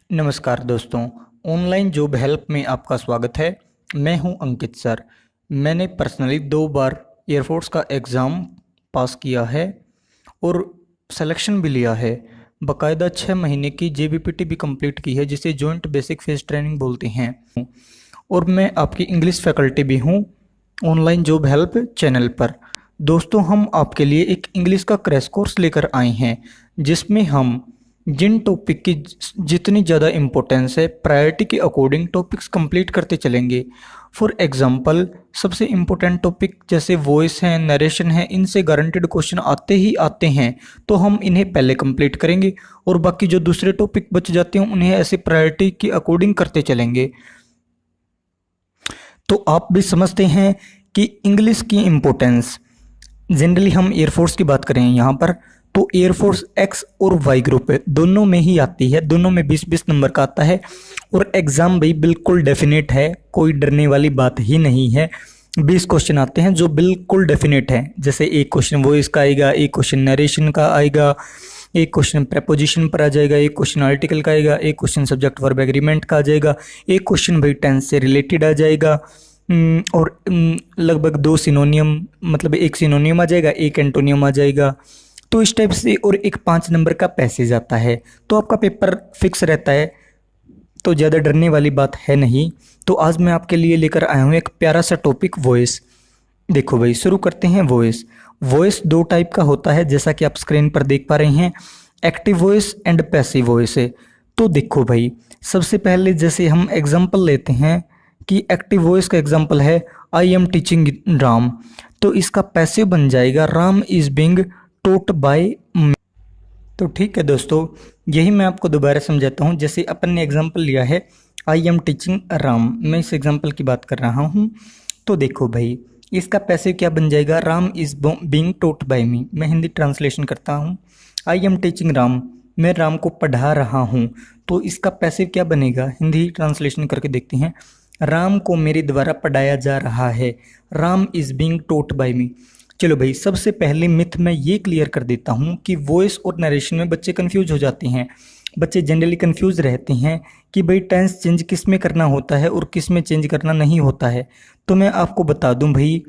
नमस्कार दोस्तों, online job help में आपका स्वागत है। मैं हूं अंकित सर। मैंने पर्सनली 2 बार एयरफोर्स का एग्ज़ाम पास किया है और सिलेक्शन भी लिया है। बाकायदा 6 महीने की जेबीपीटी भी कंप्लीट की है, जिसे जॉइंट बेसिक फेस ट्रेनिंग बोलते हैं। और मैं आपकी इंग्लिश फैकल्टी भी हूं ऑनलाइन जॉब हेल्प चैनल पर। दोस्तों, हम आपके लिए एक इंग्लिश का क्रैश कोर्स लेकर आए हैं, जिसमें हम जिन टॉपिक की जितनी ज़्यादा इम्पोर्टेंस है, प्रायोरिटी के अकॉर्डिंग टॉपिक्स कंप्लीट करते चलेंगे। फॉर एग्जांपल, सबसे इम्पोर्टेंट टॉपिक जैसे वॉइस है, नरेशन है, इनसे गारंटेड क्वेश्चन आते ही आते हैं, तो हम इन्हें पहले कंप्लीट करेंगे और बाकी जो दूसरे टॉपिक बच जाते हैं उन्हें ऐसे प्रायोरिटी के अकॉर्डिंग करते चलेंगे। तो आप भी समझते हैं कि इंग्लिश की इम्पोर्टेंस, जनरली हम एयरफोर्स की बात करें यहाँ पर, तो एयरफोर्स एक्स और वाई ग्रुप है, दोनों में ही आती है, दोनों में 20-20 नंबर का आता है। और एग्ज़ाम भी बिल्कुल डेफिनेट है, कोई डरने वाली बात ही नहीं है। 20 क्वेश्चन आते हैं जो बिल्कुल डेफिनेट है। जैसे एक क्वेश्चन वॉइस का आएगा, एक क्वेश्चन नरेशन का आएगा, एक क्वेश्चन प्रेपोजिशन पर आ जाएगा, एक क्वेश्चन आर्टिकल का आएगा, एक क्वेश्चन सब्जेक्ट वर्ब एग्रीमेंट का आ जाएगा, एक क्वेश्चन भाई टेंस से रिलेटेड आ जाएगा। और लगभग 2 सिनोनियम, मतलब एक सिनोनियम आ जाएगा, एक एंटोनियम आ जाएगा। तो इस टाइप से, और एक 5 नंबर का पैसेज आता है, तो आपका पेपर फिक्स रहता है। तो ज़्यादा डरने वाली बात है नहीं। तो आज मैं आपके लिए लेकर आया हूँ एक प्यारा सा टॉपिक, वॉइस। देखो भाई, शुरू करते हैं। वॉइस 2 टाइप का होता है, जैसा कि आप स्क्रीन पर देख पा रहे हैं, active voice and passive voice है। तो देखो भाई, सबसे पहले जैसे हम एग्जाम्पल लेते हैं कि एक्टिव वॉइस का एग्जाम्पल है आई एम टीचिंग राम, तो इसका पैसिव बन जाएगा Ram is being taught by. तो ठीक है दोस्तों, यही मैं आपको दोबारा समझाता हूँ। जैसे अपन ने एग्जाम्पल लिया है आई एम टीचिंग राम, मैं इस एग्जाम्पल की बात कर रहा हूँ। तो देखो भाई, इसका पैसिव क्या बन जाएगा, Ram is being taught by me. मैं हिंदी ट्रांसलेशन करता हूँ, आई एम टीचिंग राम, मैं राम को पढ़ा रहा हूँ। तो इसका पैसिव क्या बनेगा, हिंदी ट्रांसलेशन करके देखते हैं। राम को मेरे द्वारा पढ़ाया जा रहा है, Ram is being taught by me. चलो भाई, सबसे पहले मिथ मैं ये क्लियर कर देता हूँ कि वॉइस और नरेशन में बच्चे कंफ्यूज हो जाते हैं। बच्चे जनरली कंफ्यूज रहते हैं कि भाई टेंस चेंज किस में करना होता है और किस में चेंज करना नहीं होता है। तो मैं आपको बता दूं भाई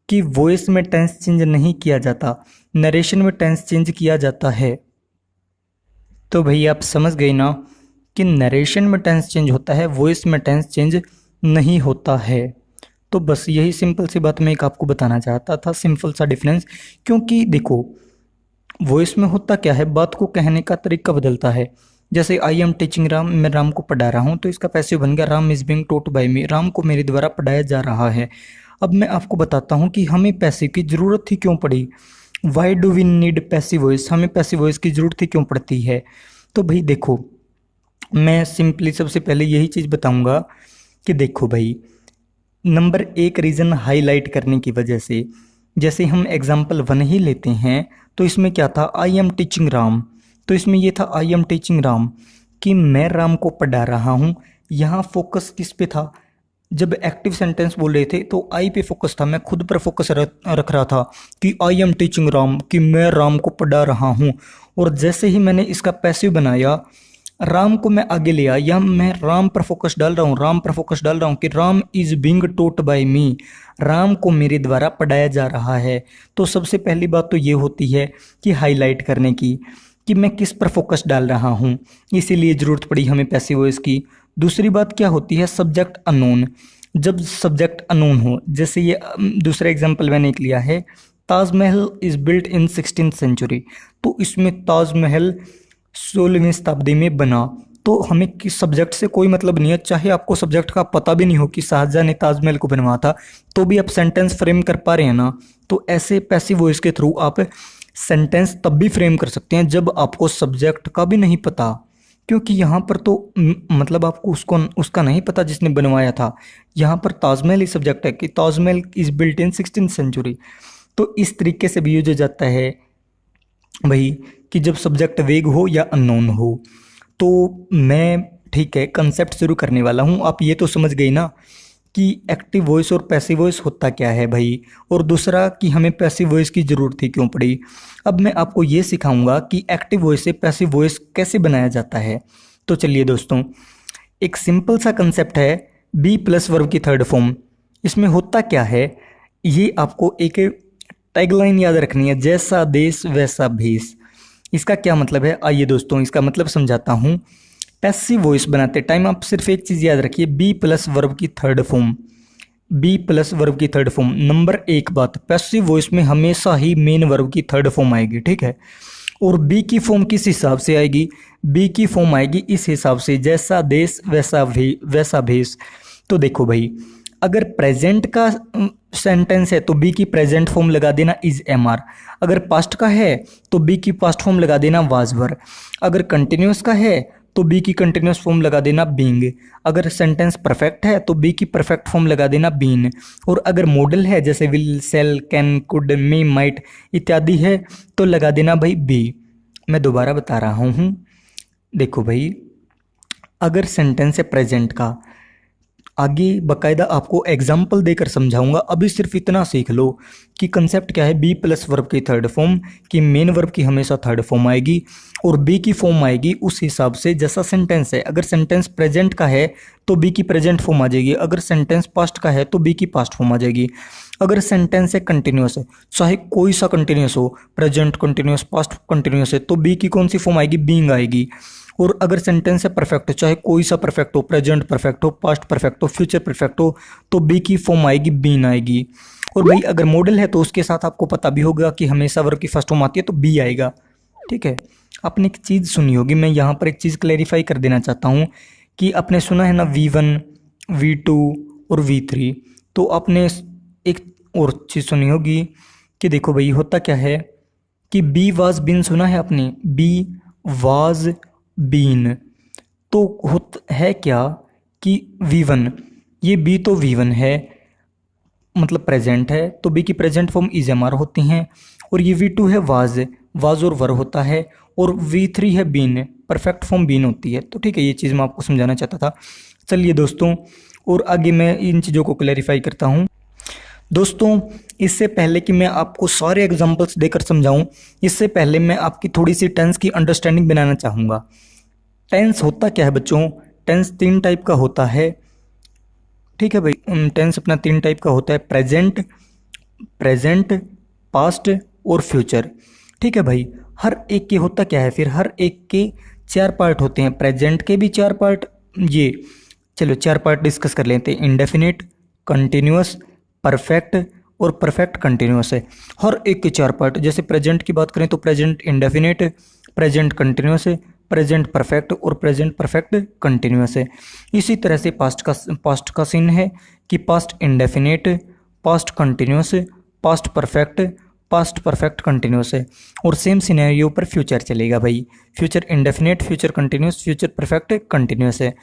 कि वॉइस में टेंस चेंज नहीं किया जाता, नरेशन में टेंस चेंज किया जाता है। तो भाई आप समझ गए ना कि नरेशन में टेंस चेंज होता है, वॉइस में टेंस चेंज नहीं होता है। तो बस यही सिंपल सी बात मैं एक आपको बताना चाहता था, सिंपल सा डिफरेंस। क्योंकि देखो, वॉइस में होता क्या है, बात को कहने का तरीका बदलता है। जैसे आई एम टीचिंग राम, मैं राम को पढ़ा रहा हूँ, तो इसका पैसिव बन गया Ram is being taught by me, Ram को मेरे द्वारा पढ़ाया जा रहा है। अब मैं आपको बताता हूँ कि हमें पैसिव की ज़रूरत ही क्यों पड़ी। Why do we need passive voice, हमें पैसिव वॉइस की ज़रूरत ही क्यों पड़ती है। तो भाई देखो, मैं सिंपली सबसे पहले यही चीज़ बताऊँगा कि देखो भाई, नंबर 1 रीज़न हाईलाइट करने की वजह से, जैसे हम एग्जाम्पल 1 ही लेते हैं, तो इसमें क्या था, आई एम टीचिंग राम। तो इसमें ये था आई एम टीचिंग राम, कि मैं राम को पढ़ा रहा हूँ। यहाँ फोकस किस पे था, जब एक्टिव सेंटेंस बोल रहे थे तो आई पे फोकस था, मैं खुद पर फोकस रख रहा था कि आई एम टीचिंग राम, कि मैं राम को पढ़ा रहा हूँ। और जैसे ही मैंने इसका पैसिव बनाया, राम को मैं आगे ले आया, मैं राम पर फोकस डाल रहा हूँ, राम पर फोकस डाल रहा हूँ कि Ram is being taught by me, Ram को मेरे द्वारा पढ़ाया जा रहा है। तो सबसे पहली बात तो ये होती है कि हाईलाइट करने की, कि मैं किस पर फोकस डाल रहा हूँ, इसीलिए ज़रूरत पड़ी हमें पैसिव वॉइस की। दूसरी बात क्या होती है, सब्जेक्ट अननोन। जब सब्जेक्ट अननोन हो, जैसे ये दूसरा एग्जाम्पल मैंने एक लिया है, Taj Mahal is built in 16th century. तो इसमें ताजमहल 16वीं शताब्दी में बना, तो हमें किस सब्जेक्ट से कोई मतलब नहीं है। चाहे आपको सब्जेक्ट का पता भी नहीं हो कि शाहजहां ने ताजमहल को बनवाया था, तो भी आप सेंटेंस फ्रेम कर पा रहे हैं ना। तो ऐसे पैसिव वॉइस के थ्रू आप सेंटेंस तब भी फ्रेम कर सकते हैं जब आपको सब्जेक्ट का भी नहीं पता, क्योंकि यहाँ पर तो मतलब आपको उसका नहीं पता जिसने बनवाया था। यहाँ पर ताजमहल ही सब्जेक्ट है कि Taj Mahal is built in 16th century. तो इस तरीके से भी यूज हो जाता है भाई, कि जब सब्जेक्ट वेग हो या अननोन हो। तो मैं, ठीक है, कंसेप्ट शुरू करने वाला हूँ। आप ये तो समझ गए ना कि एक्टिव वॉइस और पैसिव वॉइस होता क्या है भाई, और दूसरा कि हमें पैसिव वॉइस की ज़रूरत ही क्यों पड़ी। अब मैं आपको ये सिखाऊंगा कि एक्टिव वॉइस से पैसिव वॉइस कैसे बनाया जाता है। तो चलिए दोस्तों, एक सिंपल सा कंसेप्ट है बी प्लस वर्ब की थर्ड फॉर्म। इसमें होता क्या है, ये आपको एक टैगलाइन याद रखनी है, जैसा देश वैसा भेष। इसका क्या मतलब है, आइए दोस्तों इसका मतलब समझाता हूँ। पैसिव वॉइस बनाते टाइम आप सिर्फ एक चीज़ याद रखिए, बी प्लस वर्ब की third form. Be plus verb की थर्ड फॉर्म, नंबर एक बात, पैसिव वॉइस में हमेशा ही मेन वर्ब की थर्ड फॉर्म आएगी, ठीक है। और बी की फॉर्म किस हिसाब से आएगी, बी की फॉर्म आएगी इस हिसाब से, जैसा देश वैसा भेष। तो देखो भाई, अगर प्रेजेंट का सेंटेंस है तो बी की प्रेजेंट फॉर्म लगा देना इज एम आर। अगर पास्ट का है तो बी की पास्ट फॉर्म लगा देना वाज वर। अगर कंटिन्यूस का है तो बी की कंटिन्यूस फॉर्म लगा देना बीइंग। अगर सेंटेंस परफेक्ट है तो बी की परफेक्ट फॉर्म लगा देना बीन। और अगर मॉडल है जैसे will, shall, can, could, may, might इत्यादि है तो लगा देना भाई बी। मैं दोबारा बता रहा हूँ, देखो भाई, अगर सेंटेंस है प्रेजेंट का, आगे बकायदा आपको एग्जाम्पल देकर समझाऊंगा, अभी सिर्फ इतना सीख लो कि कंसेप्ट क्या है। बी प्लस वर्ब की थर्ड फॉर्म, कि मेन वर्ब की हमेशा थर्ड फॉर्म आएगी और बी की फॉर्म आएगी उस हिसाब से जैसा सेंटेंस है। अगर सेंटेंस प्रेजेंट का है तो बी की प्रेजेंट फॉर्म आ जाएगी, अगर सेंटेंस पास्ट का है तो बी की पास्ट फॉर्म आ जाएगी। अगर सेंटेंस है कंटिन्यूस है, चाहे कोई सा कंटिन्यूस हो, प्रेजेंट कंटिन्यूस, पास्ट कंटिन्यूस है, तो बी की कौन सी फॉर्म आएगी, बीइंग आएगी। और अगर सेंटेंस है परफेक्ट, चाहे कोई सा परफेक्ट हो, प्रेजेंट परफेक्ट हो, पास्ट परफेक्ट हो, फ्यूचर परफेक्ट हो, तो बी की फॉर्म आएगी बीन आएगी। और भाई अगर मॉडल है तो उसके साथ आपको पता भी होगा कि हमेशा वर्ब की फर्स्ट फॉर्म आती है तो बी आएगा, ठीक है। आपने एक चीज़ सुनी होगी, मैं यहाँ पर एक चीज़ क्लैरिफाई कर देना चाहता हूँ कि आपने सुना है ना V1, V2 और V3, तो आपने एक और चीज़ सुनी होगी कि देखो भाई होता क्या है कि बी वाज बीन, सुना है आपने, बी वाज बीन। तो है क्या कि V1, ये बी तो V1 है मतलब प्रेजेंट है, तो बी की present form is am are होती हैं। और ये V2 है वाज और वर होता है। और V3 है बीन, परफेक्ट फॉर्म बीन होती है। तो ठीक है, ये चीज़ मैं आपको समझाना चाहता था। चलिए दोस्तों, और आगे मैं इन चीज़ों को क्लैरिफाई करता हूँ। दोस्तों, इससे पहले कि मैं आपको सारे एग्जांपल्स देकर समझाऊं, इससे पहले मैं आपकी थोड़ी सी टेंस की अंडरस्टैंडिंग बनाना चाहूँगा। टेंस होता क्या है बच्चों, टेंस तीन टाइप का होता है, ठीक है भाई। टेंस अपना तीन टाइप का होता है, प्रेजेंट, पास्ट और फ्यूचर, ठीक है भाई। हर एक के होता क्या है फिर, हर एक के चार पार्ट होते हैं, प्रेजेंट के भी चार पार्ट। ये चलो चार पार्ट डिस्कस कर लेते हैं, इंडेफिनिट, कंटिन्यूअस, परफेक्ट और परफेक्ट कंटिन्यूअस है। हर एक के चार पार्ट, जैसे प्रेजेंट की बात करें तो प्रेजेंट इंडेफिनिट, प्रेजेंट कंटिन्यूअस है, प्रेजेंट परफेक्ट और प्रेजेंट परफेक्ट कंटिन्यूअस है। इसी तरह से पास्ट का सीन है कि past indefinite, past continuous, past perfect continuous है। और सेम सिनेरियो पर फ्यूचर चलेगा भाई, future indefinite, future continuous, future perfect continuous है।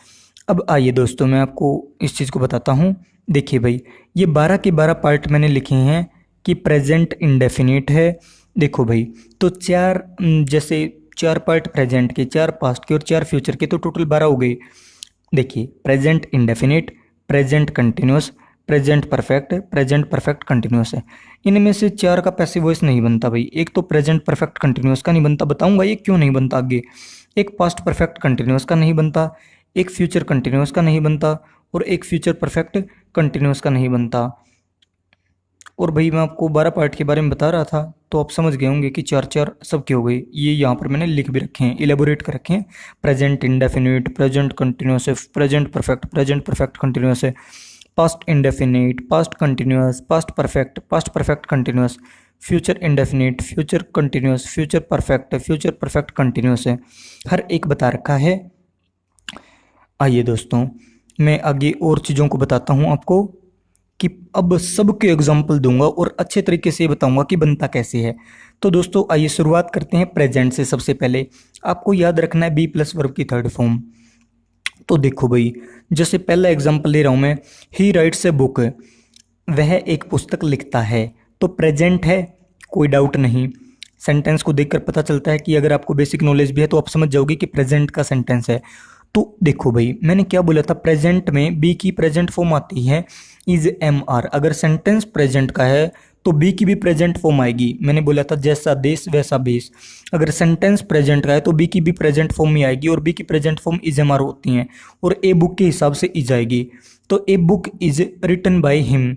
अब आइए दोस्तों, मैं आपको इस चीज़ को बताता हूँ। देखिए भाई, ये 12 के 12 पार्ट मैंने लिखे हैं कि प्रेजेंट इंडेफिनिट है। देखो भाई, तो चार, जैसे चार पार्ट प्रेजेंट के, चार पास्ट के और चार फ्यूचर के, तो टोटल 12 हो गए। देखिए, present indefinite, present continuous, present perfect continuous है। इनमें से चार का पैसिव वॉइस नहीं बनता भाई। एक तो प्रेजेंट परफेक्ट कंटिन्यूअस का नहीं बनता, बताऊंगा ये क्यों नहीं बनता आगे। एक पास्ट परफेक्ट कंटिन्यूअस का नहीं बनता, एक फ्यूचर कंटिन्यूअस का नहीं बनता और एक फ्यूचर परफेक्ट कंटिन्यूअस का नहीं बनता। और भाई मैं आपको 12 पार्ट के बारे में बता रहा था, तो आप समझ गए होंगे कि चार चार सब के हो गए। ये यहाँ पर मैंने लिख भी रखे हैं, इलेबोरेट कर रखे हैं। प्रेजेंट इंडेफिनिट, प्रेजेंट कंटिन्यूअस है, प्रेजेंट परफेक्ट कंटिन्यूअस है, past indefinite, past continuous, past perfect continuous, future indefinite, future continuous, future perfect continuous है। हर एक बता रखा है। आइए दोस्तों, मैं आगे और चीज़ों को बताता हूँ आपको कि अब सबके एग्जाम्पल दूंगा और अच्छे तरीके से बताऊंगा कि बनता कैसे है। तो दोस्तों आइए शुरुआत करते हैं प्रेजेंट से। सबसे पहले आपको याद रखना है बी प्लस वर्ब की थर्ड फॉर्म। तो देखो भाई, जैसे पहला एग्जाम्पल ले रहा हूँ मैं, ही राइट्स ए बुक, वह एक पुस्तक लिखता है। तो प्रेजेंट है, कोई डाउट नहीं। सेंटेंस को देखकर पता चलता है कि अगर आपको बेसिक नॉलेज भी है तो आप समझ जाओगे कि प्रेजेंट का सेंटेंस है। तो देखो भाई, मैंने क्या बोला था, प्रेजेंट में बी की प्रेजेंट फॉर्म आती है इज एम आर। अगर सेंटेंस प्रेजेंट का है तो बी की भी प्रेजेंट फॉर्म आएगी। मैंने बोला था जैसा देश वैसा बेस। अगर सेंटेंस प्रेजेंट का है तो बी की भी प्रेजेंट फॉर्म ही आएगी, और बी की present form is am are होती हैं, और ए बुक के हिसाब से इज आएगी। तो a book is written by him.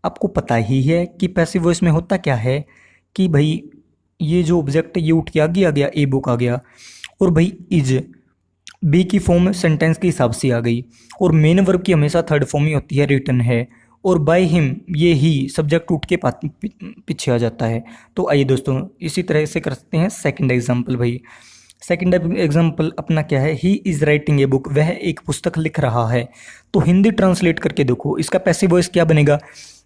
आपको पता ही है कि पैसिव वॉइस में होता क्या है कि भाई ये जो ऑब्जेक्ट है ये उठ के आ गया ए बुक आ गया, और भाई इज बी की फॉर्म सेंटेंस के हिसाब से आ गई, और मेन वर्ब की हमेशा थर्ड फॉर्म ही होती है, रिटन है, और बाय हिम ये ही सब्जेक्ट उठ के पीछे आ जाता है। तो आइए दोस्तों इसी तरह से करते हैं सेकंड एग्जांपल। भाई सेकंड एग्जांपल अपना क्या है, ही इज राइटिंग ए बुक, वह एक पुस्तक लिख रहा है। तो हिंदी ट्रांसलेट करके देखो, इसका पैसिव वॉइस क्या बनेगा,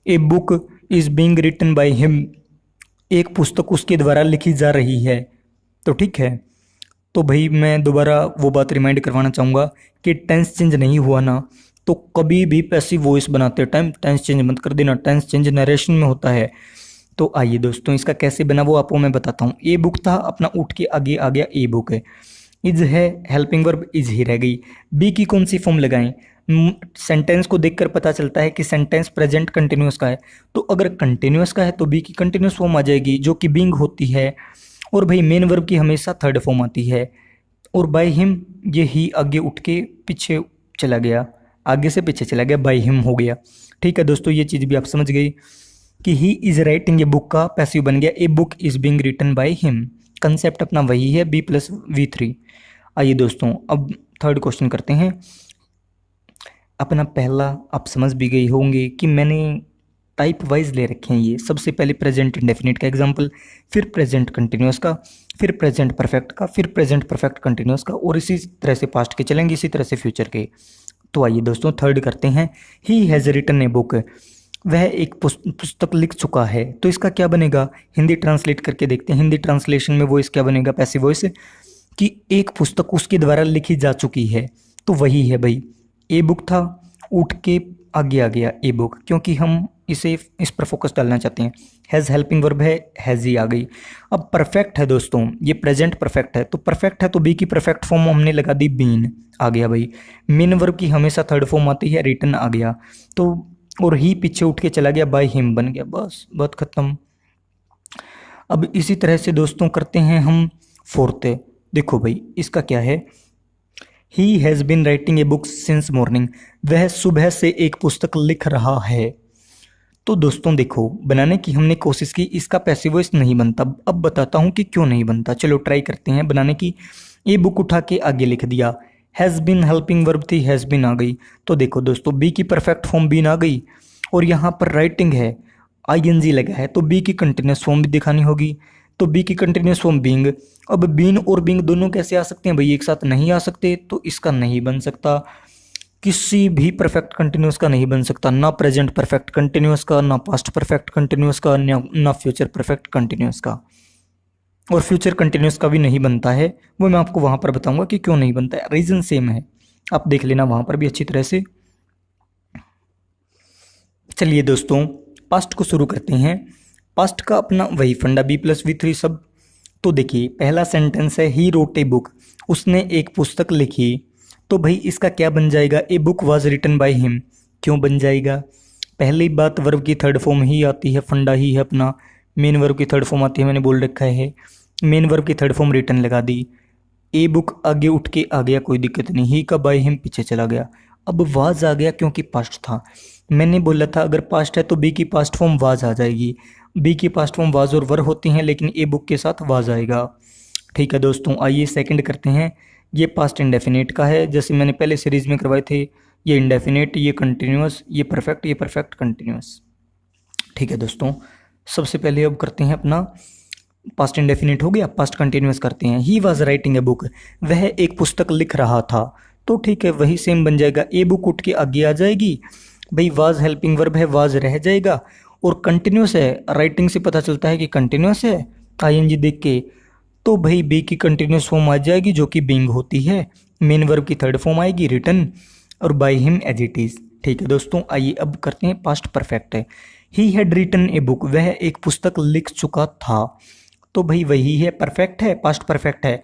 a book is being written by him, एक पुस्तक उसके द्वारा लिखी जा रही है। तो ठीक है, तो भाई मैं दोबारा वो बात रिमाइंड करवाना चाहूँगा कि टेंस चेंज नहीं हुआ ना, तो कभी भी पैसिव वॉइस बनाते टाइम टेंस चेंज मत कर देना, टेंस चेंज नरेशन में होता है। तो आइए दोस्तों इसका कैसे बना वो आपको मैं बताता हूँ। ए बुक था अपना उठ के आगे आ गया ए बुक है, इज है हेल्पिंग वर्ब इज ही रह गई। बी की कौन सी फॉर्म लगाएं, सेंटेंस को देखकर पता चलता है कि सेंटेंस प्रेजेंट कंटिन्यूअस का है, तो अगर कंटिन्यूअस का है तो बी की कंटिन्यूअस फॉर्म आ जाएगी जो कि बीइंग होती है, और भाई मेन वर्ब की हमेशा थर्ड फॉर्म आती है, और बाय हिम ये ही आगे उठ के पीछे चला गया, आगे से पीछे चला गया, बाय हिम हो गया। ठीक है दोस्तों, ये चीज़ भी आप समझ गई कि he is writing a book का पैसिव बन गया a book is being written by him. Concept अपना वही है B+V3। आइए दोस्तों अब थर्ड क्वेश्चन करते हैं। अपना पहला आप समझ भी गई होंगे कि मैंने टाइप वाइज ले रखे हैं ये। सबसे पहले प्रेजेंट इंडेफिनिट का एग्जांपल, फिर प्रेजेंट कंटिन्यूअस का, फिर प्रेजेंट परफेक्ट का, फिर प्रेजेंट परफेक्ट कंटिन्यूअस का, और इसी तरह से पास्ट के चलेंगे, इसी तरह से फ्यूचर के। तो आइए दोस्तों थर्ड करते हैं। He has written a book, वह एक पुस्तक लिख चुका है। तो इसका क्या बनेगा, हिंदी ट्रांसलेट करके देखते हैं। हिंदी ट्रांसलेशन में वॉइस क्या बनेगा, पैसिव वॉइस, कि एक पुस्तक उसके द्वारा लिखी जा चुकी है। तो वही है भाई, ए बुक था उठ के आगे आ गया ए बुक, क्योंकि हम इस पर फोकस डालना चाहते हैं। हैज़ हेल्पिंग वर्ब है, हैज़ ही आ गई। अब परफेक्ट है दोस्तों, ये प्रेजेंट परफेक्ट है, तो परफेक्ट है तो बी की परफेक्ट फॉर्म हमने लगा दी बीन, आ गया भाई। मेन वर्ब की हमेशा थर्ड फॉर्म आती है, रिटन आ गया, तो और ही पीछे उठ के चला गया, बाय हिम बन गया, बस बात खत्म। अब इसी तरह से दोस्तों करते हैं हम फोर्थ। देखो भाई इसका क्या है, he has been writing a book since morning, वह सुबह से एक पुस्तक लिख रहा है। तो दोस्तों देखो बनाने की हमने कोशिश की, इसका पैसिव वॉइस नहीं बनता। अब बताता हूँ कि क्यों नहीं बनता, चलो ट्राई करते हैं बनाने की। ए बुक उठा के आगे लिख दिया, हैज़ बिन हेल्पिंग वर्ब थी, हैज़ बिन आ गई। तो देखो दोस्तों बी की परफेक्ट फॉर्म बीन आ गई, और यहाँ पर राइटिंग है ING लगा है, तो बी की कंटिन्यूस फॉर्म भी दिखानी होगी, तो बी की कंटिन्यूस फॉर्म बीइंग। अब बीन और बीइंग दोनों कैसे आ सकते हैं भाई, एक साथ नहीं आ सकते, तो इसका नहीं बन सकता, किसी भी परफेक्ट कंटिन्यूस का नहीं बन सकता, ना प्रेजेंट परफेक्ट कंटिन्यूस का, ना पास्ट परफेक्ट कंटिन्यूस का, ना फ्यूचर परफेक्ट कंटिन्यूस का, और फ्यूचर कंटिन्यूस का भी नहीं बनता है। वो मैं आपको वहाँ पर बताऊंगा कि क्यों नहीं बनता है, रीज़न सेम है, आप देख लेना वहाँ पर भी अच्छी तरह से। चलिए दोस्तों पास्ट को शुरू करते हैं। पास्ट का अपना वही फंडा B+V3 सब। तो देखिए पहला सेंटेंस है ही रोट ए बुक, उसने एक पुस्तक लिखी। तो भाई इसका क्या बन जाएगा, a book was written by him. क्यों बन जाएगा, पहली बात वर्ब की थर्ड फॉर्म ही आती है, फंडा ही है अपना, मेन वर्ब की थर्ड फॉर्म आती है, मैंने बोल रखा है। मेन वर्ब की थर्ड फॉर्म रिटन लगा दी, ए बुक आगे उठ के आ गया, कोई दिक्कत नहीं, ही का बाय हिम पीछे चला गया। अब वाज आ गया क्योंकि पास्ट था, मैंने बोला था अगर पास्ट है तो बी की पास्ट फॉर्म वाज आ जाएगी। बी की पास्ट फॉर्म वाज और वर होती हैं, लेकिन ए बुक के साथ वाज आएगा। ठीक है दोस्तों आइए सेकंड करते हैं। ये पास्ट इंडेफिनिट का है, जैसे मैंने पहले सीरीज में करवाए थे, ये इंडेफिनिट, ये कंटिन्यूअस, ये परफेक्ट कंटिन्यूअस। ठीक है दोस्तों सबसे पहले अब करते हैं अपना पास्ट इंडेफिनिट हो गया, पास्ट कंटिन्यूअस करते हैं। He was writing a book, वह एक पुस्तक लिख रहा था। तो ठीक है वही सेम बन जाएगा, ए बुक उठ के आगे आ जाएगी भाई, वाज हेल्पिंग वर्ब है, वाज रह जाएगा, और कंटिन्यूस है, राइटिंग से पता चलता है कि कंटिन्यूस है ING देख के, तो भाई बी की कंटिन्यूस फॉर्म आ जाएगी जो कि बीइंग होती है, मेन वर्ब की थर्ड फॉर्म आएगी रिटन, और by him as it is. ठीक है दोस्तों आइए अब करते हैं पास्ट परफेक्ट है। He had written a book, वह एक पुस्तक लिख चुका था। तो भाई वही है, परफेक्ट है, पास्ट परफेक्ट है,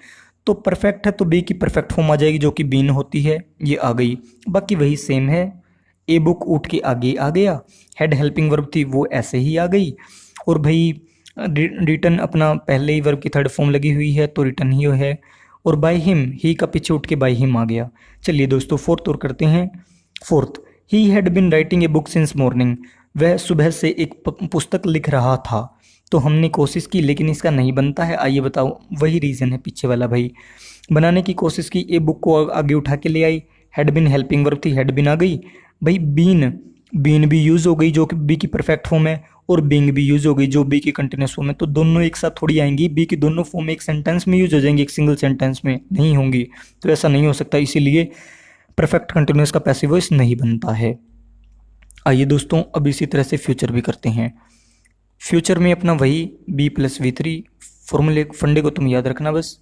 तो परफेक्ट है तो बी की परफेक्ट फॉर्म आ जाएगी जो कि बीन होती है, ये आ गई। बाकी वही सेम है, ए बुक उठ के आगे आ गया, हैड हेल्पिंग वर्ब थी वो ऐसे ही आ गई, और भाई रिटर्न अपना पहले ही वर्ब की थर्ड फॉर्म लगी हुई है तो रिटर्न ही है, और बाय हिम ही का पीछे उठ के बाय हिम आ गया। चलिए दोस्तों फोर्थ और करते हैं। Fourth, he had been writing a book since morning, वह सुबह से एक पुस्तक लिख रहा था। तो हमने कोशिश की लेकिन इसका नहीं बनता है। आइए बताओ, वही रीज़न है पीछे वाला भाई। बनाने की कोशिश की, ए बुक को आगे उठा के ले आई, हैड बिन हेल्पिंग वर्ब थी, हैड बिन आ गई भाई, बीन भी यूज़ हो गई जो कि बी की परफेक्ट फॉर्म है, और बीइंग भी यूज़ हो गई जो बी की कंटिन्यूस फॉर्म है। तो दोनों एक साथ थोड़ी आएंगी, बी की दोनों फॉर्म एक सेंटेंस में यूज हो जाएंगी, एक सिंगल सेंटेंस में नहीं होंगी। तो ऐसा नहीं हो सकता, इसीलिए परफेक्ट कंटिन्यूस का पैसिव वॉइस नहीं बनता है। आइए दोस्तों अब इसी तरह से फ्यूचर भी करते हैं। फ्यूचर में अपना वही B+V3 फॉर्मूले फंडे को तुम याद रखना, बस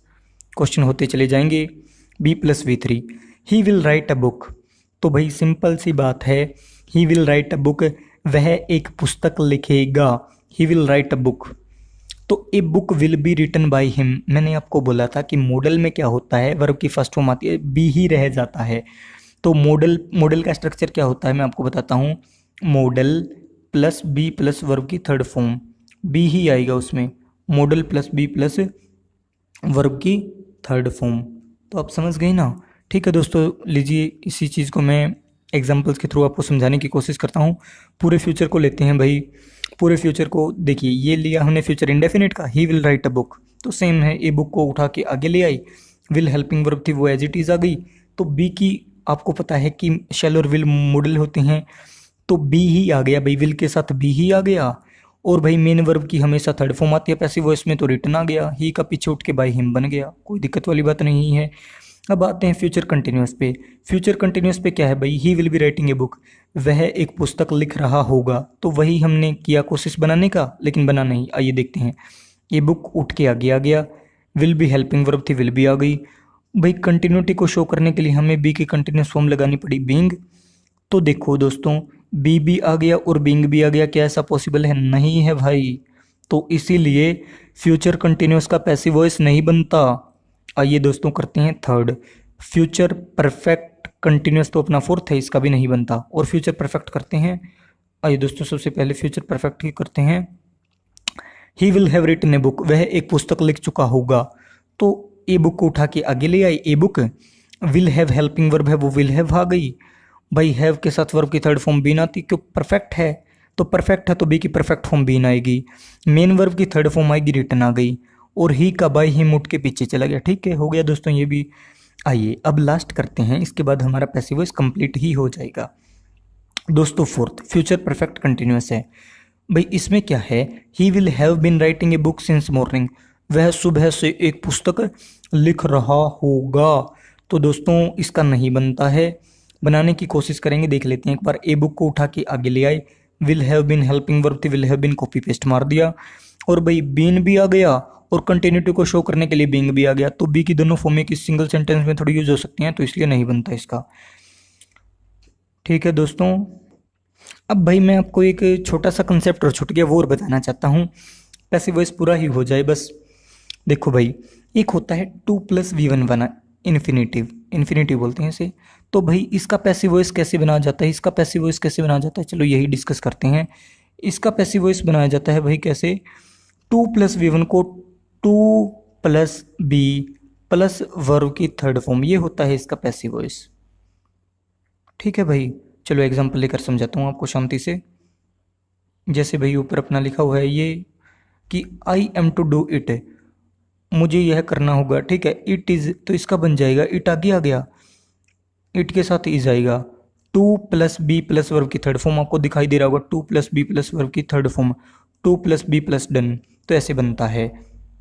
क्वेश्चन होते चले जाएंगे। B+V3, he will write a book. तो भाई सिंपल सी बात है, he will write a book, वह एक पुस्तक लिखेगा। He will write a book, तो a book will be written by him. मैंने आपको बोला था कि मॉडल में क्या होता है, वर्ब की फर्स्ट फॉर्म आती है, बी ही रह जाता है। तो मॉडल का स्ट्रक्चर क्या होता है मैं आपको बताता हूँ। Modal plus be plus verb की थर्ड फॉर्म, बी ही आएगा उसमें, modal plus be plus verb की थर्ड फॉर्म। तो आप समझ गए ना। ठीक है दोस्तों, लीजिए इसी चीज़ को मैं एग्जाम्पल्स के थ्रू आपको समझाने की कोशिश करता हूँ। पूरे फ्यूचर को लेते हैं भाई। पूरे फ्यूचर को देखिए, ये लिया हमने फ्यूचर इंडेफिनिट का, ही विल राइट अ बुक, तो सेम है, ए बुक को उठा के आगे ले आई, विल हेल्पिंग वर्ब थी वो एज इट इज़ आ गई। तो बी की आपको पता है कि शैल और विल मॉडल होते हैं, तो बी ही आ गया भाई, विल के साथ बी ही आ गया। और भाई मेन वर्ब की हमेशा थर्ड फॉर्म आती है पैसिव वॉइस में, तो रिटर्न आ गया, ही का पीछे उठ के बाय हिम बन गया, कोई दिक्कत वाली बात नहीं है। अब आते हैं फ्यूचर कंटिन्यूस पे। फ्यूचर कंटिन्यूस पे क्या है भाई, he will be writing a book, वह एक पुस्तक लिख रहा होगा। तो वही हमने किया कोशिश बनाने का, लेकिन बना नहीं। आइए देखते हैं, ए बुक उठ के आगे आ गया, विल बी हेल्पिंग वर्ब थी, विल बी आ गई भाई। कंटिन्यूटी को शो करने के लिए हमें बी की कंटिन्यूस फॉर्म लगानी पड़ी, बीइंग। तो देखो दोस्तों, बी भी आ गया और बीइंग भी आ गया, क्या ऐसा पॉसिबल है? नहीं है भाई। तो इसीलिए फ्यूचर कंटिन्यूस का पैसिव वॉइस नहीं बनता। आइए दोस्तों करते हैं थर्ड, फ्यूचर परफेक्ट कंटिन्यूस, तो अपना फोर्थ है, इसका भी नहीं बनता। और फ्यूचर परफेक्ट करते हैं। आइए दोस्तों सबसे पहले फ्यूचर परफेक्ट ही करते हैं। He will have written a book, वह एक पुस्तक लिख चुका होगा। तो ए बुक को उठा के आगे ले आई, a book, will have helping verb है वो विल हैव आ गई भाई, हैव के साथ वर्ब की थर्ड फॉर्म बीन आती, क्यों परफेक्ट है, तो परफेक्ट है तो बी की परफेक्ट फॉर्म बीन आएगी, मेन वर्ब की थर्ड फॉर्म आएगी, रिटर्न आ गई, और ही का बाय हिम उठ के पीछे चला गया। ठीक है, हो गया दोस्तों ये भी। आइए अब लास्ट करते हैं, इसके बाद हमारा पैसिव वॉइस कंप्लीट ही हो जाएगा। दोस्तों फोर्थ, फ्यूचर परफेक्ट कंटिन्यूस है भाई। इसमें क्या है, he will have bin writing a book since morning, वह सुबह से एक पुस्तक लिख रहा होगा। तो दोस्तों इसका नहीं बनता है, बनाने की कोशिश करेंगे, देख लेते हैं एक बार। ए बुक को उठा के आगे ले आए, will have been helping verb थी, will have been copy paste मार दिया, और भाई बीन भी आ गया, और कंटिन्यूटी को शो करने के लिए बीइंग भी आ गया। तो बी की दोनों फॉर्म एक सिंगल सेंटेंस में थोड़ी यूज हो सकती हैं, तो इसलिए नहीं बनता इसका। ठीक है दोस्तों, अब भाई मैं आपको एक छोटा सा कंसेप्ट और छूट गया वो और बताना चाहता हूँ, पैसिव वॉइस पूरा ही हो जाए बस। देखो भाई, एक होता है 2+V1 बना, इन्फिनेटिव, इन्फिनेटिव बोलते हैं इसे। तो भाई इसका पैसिव वॉइस कैसे बनाया जाता है, इसका पैसिव वॉइस कैसे बनाया जाता है, चलो यही डिस्कस करते हैं। इसका पैसिव वॉइस बनाया जाता है भाई कैसे, 2+V1 को 2+B प्लस वर्ब की थर्ड फॉर्म, ये होता है इसका पैसिव वॉइस। ठीक है भाई, चलो एग्जांपल लेकर समझाता हूँ आपको शांति से। जैसे भाई ऊपर अपना लिखा हुआ है ये कि I am to do it, मुझे यह करना होगा। ठीक है, इट इज़, तो इसका बन जाएगा, इट आगे आ गया, इट के साथ इज आएगा, 2+B प्लस वर्ब की थर्ड फॉर्म आपको दिखाई दे रहा होगा, 2+B प्लस वर्ब की third form, 2+B plus done, तो ऐसे बनता है।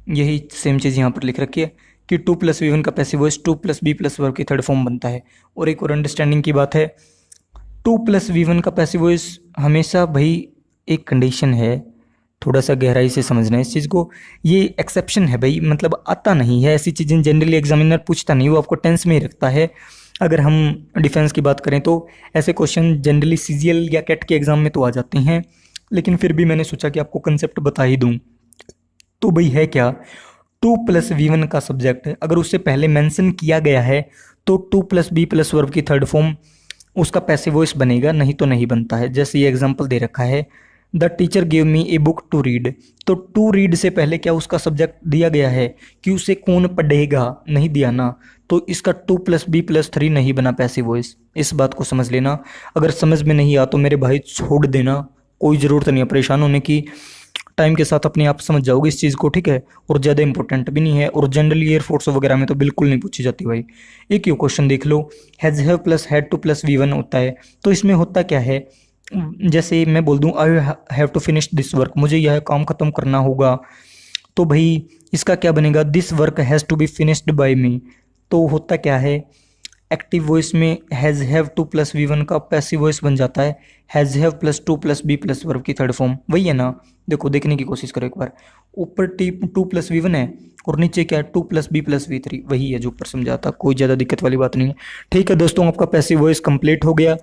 यही सेम चीज़ यहाँ पर लिख रखी है कि 2+V1 का passive voice 2+B plus verb की थर्ड फॉर्म बनता है। और एक और अंडरस्टैंडिंग की बात है, 2+V1 का पैसिव वॉइस हमेशा भाई एक कंडीशन है, थोड़ा सा गहराई से समझना है इस चीज़ को, ये एक्सेप्शन है भाई, मतलब आता नहीं है ऐसी चीज़ें, जनरली एग्जामिनर पूछता नहीं, वो आपको टेंस में ही रखता है। अगर हम डिफेंस की बात करें तो ऐसे क्वेश्चन जनरली सीजीएल या कैट के एग्ज़ाम में तो आ जाते हैं, लेकिन फिर भी मैंने सोचा कि आपको कंसेप्ट बता ही दूँ। तो भाई है क्या, 2+V1 का सब्जेक्ट है, अगर उससे पहले मेंशन किया गया है तो 2+B प्लस वर्ब की थर्ड फॉर्म उसका पैसिव वॉइस बनेगा, नहीं तो नहीं बनता है। जैसे ये एग्जांपल दे रखा है, the teacher give me a book to read. तो टू रीड से पहले क्या उसका सब्जेक्ट दिया गया है कि उसे कौन पढ़ेगा, नहीं दिया ना। तो इसका 2+B+3 नहीं बना पैसिव वॉइस। इस बात को समझ लेना। अगर समझ में नहीं आ तो मेरे भाई छोड़ देना, कोई ज़रूरत नहीं है परेशान होने की। टाइम के साथ अपने आप समझ जाओगे इस चीज़ को, ठीक है। और ज़्यादा इंपॉर्टेंट भी नहीं है, और जनरली एयरफोर्स वगैरह में तो बिल्कुल नहीं पूछी जाती भाई। एक ये क्वेश्चन देख लो, has have plus had to plus V1 होता है। तो इसमें होता क्या है, जैसे मैं बोल दूँ I have to finish this work, मुझे यह काम खत्म करना होगा, तो भाई इसका क्या बनेगा, this work has to be finished by me. तो होता क्या है, एक्टिव वॉइस में has have to plus V1 का पैसिव वॉइस बन जाता है has have plus to plus be plus verb की थर्ड फॉर्म। वही है ना, देखो देखने की कोशिश करो एक बार। ऊपर टी 2+V1 है और नीचे क्या है 2+B+V3, वही है जो ऊपर समझाता। कोई ज़्यादा दिक्कत वाली बात नहीं है। ठीक है दोस्तों, आपका पैसिव वॉइस कंप्लीट हो गया।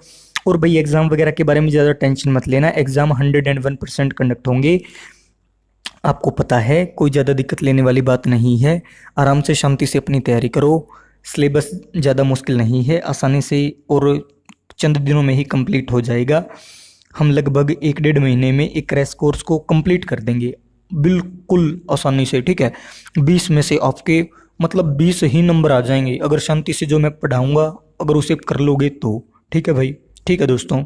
और भाई एग्जाम वगैरह के बारे में ज़्यादा टेंशन मत लेना, एग्जाम 101% कंडक्ट होंगे, आपको पता है, कोई ज़्यादा दिक्कत लेने वाली बात नहीं है। आराम से शांति से अपनी तैयारी करो। सिलेबस ज़्यादा मुश्किल नहीं है, आसानी से और चंद दिनों में ही कंप्लीट हो जाएगा। हम लगभग 1-1.5 महीने में एक क्रैश कोर्स को कंप्लीट कर देंगे बिल्कुल आसानी से, ठीक है। 20 में से आपके मतलब 20 ही नंबर आ जाएंगे, अगर शांति से जो मैं पढ़ाऊँगा अगर उसे कर लोगे तो। ठीक है भाई, ठीक है दोस्तों।